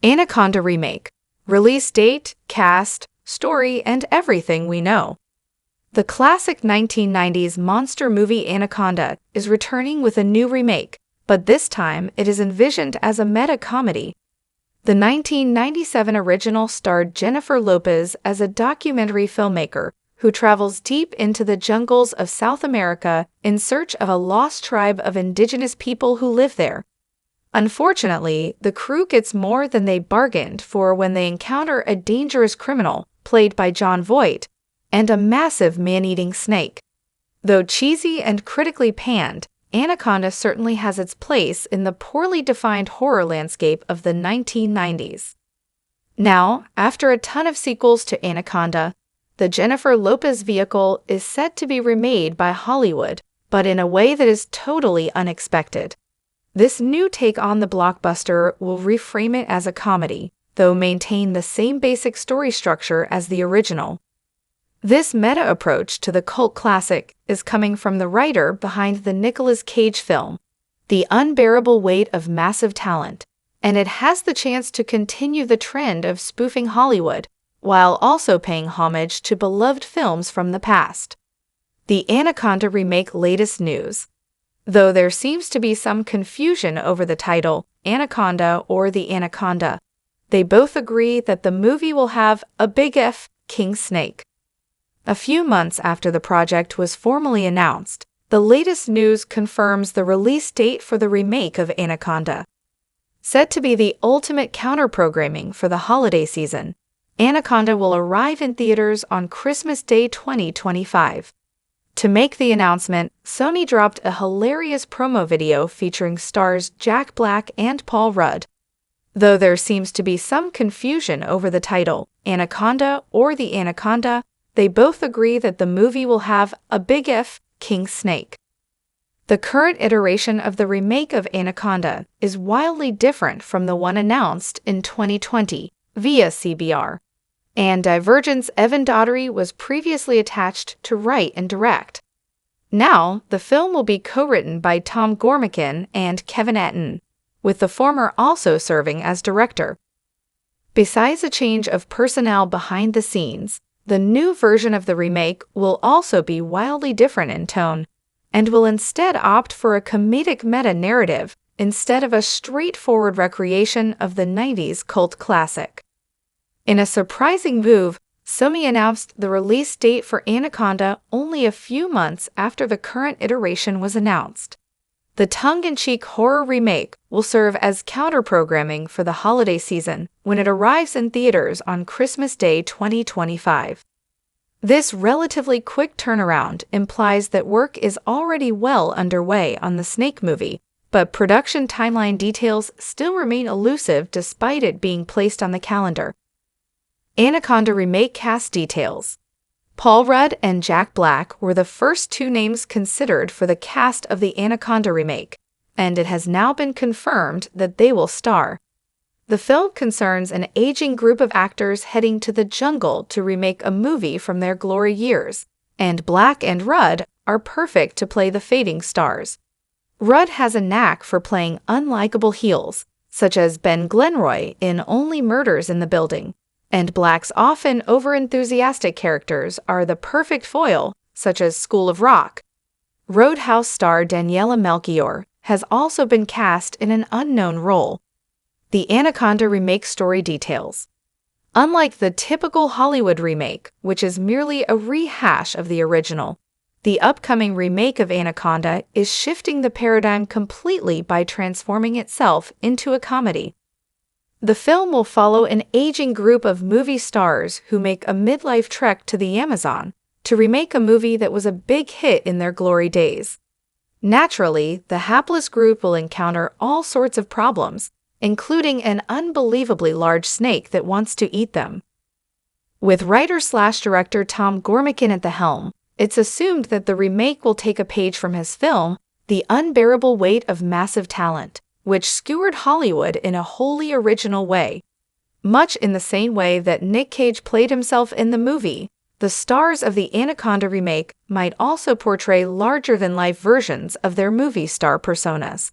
Anaconda Remake. Release date, cast, story, and everything we know. The classic 1990s monster movie Anaconda is returning with a new remake, but this time it is envisioned as a meta-comedy. The 1997 original starred Jennifer Lopez as a documentary filmmaker who travels deep into the jungles of South America in search of a lost tribe of indigenous people who live there. Unfortunately, the crew gets more than they bargained for when they encounter a dangerous criminal, played by Jon Voight, and a massive man-eating snake. Though cheesy and critically panned, Anaconda certainly has its place in the poorly defined horror landscape of the 1990s. Now, after a ton of sequels to Anaconda, the Jennifer Lopez vehicle is set to be remade by Hollywood, but in a way that is totally unexpected. This new take on the blockbuster will reframe it as a comedy, though maintain the same basic story structure as the original. This meta approach to the cult classic is coming from the writer behind the Nicolas Cage film, The Unbearable Weight of Massive Talent, and it has the chance to continue the trend of spoofing Hollywood, while also paying homage to beloved films from the past. The Anaconda remake latest news. Though there seems to be some confusion over the title, Anaconda or The Anaconda, they both agree that the movie will have a big F, King Snake. A few months after the project was formally announced, the latest news confirms the release date for the remake of Anaconda. Set to be the ultimate counter-programming for the holiday season, Anaconda will arrive in theaters on Christmas Day 2025. To make the announcement, Sony dropped a hilarious promo video featuring stars Jack Black and Paul Rudd. Though there seems to be some confusion over the title, Anaconda or The Anaconda, they both agree that the movie will have a big F, King Snake. The current iteration of the remake of Anaconda is wildly different from the one announced in 2020 via CBR, and Divergent's Evan Daugherty was previously attached to write and direct. Now, the film will be co-written by Tom Gormican and Kevin Etten, with the former also serving as director. Besides a change of personnel behind the scenes, the new version of the remake will also be wildly different in tone, and will instead opt for a comedic meta-narrative instead of a straightforward recreation of the 90s cult classic. In a surprising move, Sony announced the release date for Anaconda only a few months after the current iteration was announced. The tongue-in-cheek horror remake will serve as counter-programming for the holiday season when it arrives in theaters on Christmas Day 2025. This relatively quick turnaround implies that work is already well underway on the Snake movie, but production timeline details still remain elusive despite it being placed on the calendar. Anaconda remake cast details. Paul Rudd and Jack Black were the first two names considered for the cast of the Anaconda remake, and it has now been confirmed that they will star. The film concerns an aging group of actors heading to the jungle to remake a movie from their glory years, and Black and Rudd are perfect to play the fading stars. Rudd has a knack for playing unlikable heels, such as Ben Glenroy in Only Murders in the Building, and Black's often overenthusiastic characters are the perfect foil, such as School of Rock. Roadhouse star Daniela Melchior has also been cast in an unknown role. The Anaconda remake story details. Unlike the typical Hollywood remake, which is merely a rehash of the original, the upcoming remake of Anaconda is shifting the paradigm completely by transforming itself into a comedy. The film will follow an aging group of movie stars who make a midlife trek to the Amazon to remake a movie that was a big hit in their glory days. Naturally, the hapless group will encounter all sorts of problems, including an unbelievably large snake that wants to eat them. With writer/director Tom Gormican at the helm, it's assumed that the remake will take a page from his film, The Unbearable Weight of Massive Talent, which skewered Hollywood in a wholly original way. Much in the same way that Nick Cage played himself in the movie, the stars of the Anaconda remake might also portray larger-than-life versions of their movie star personas.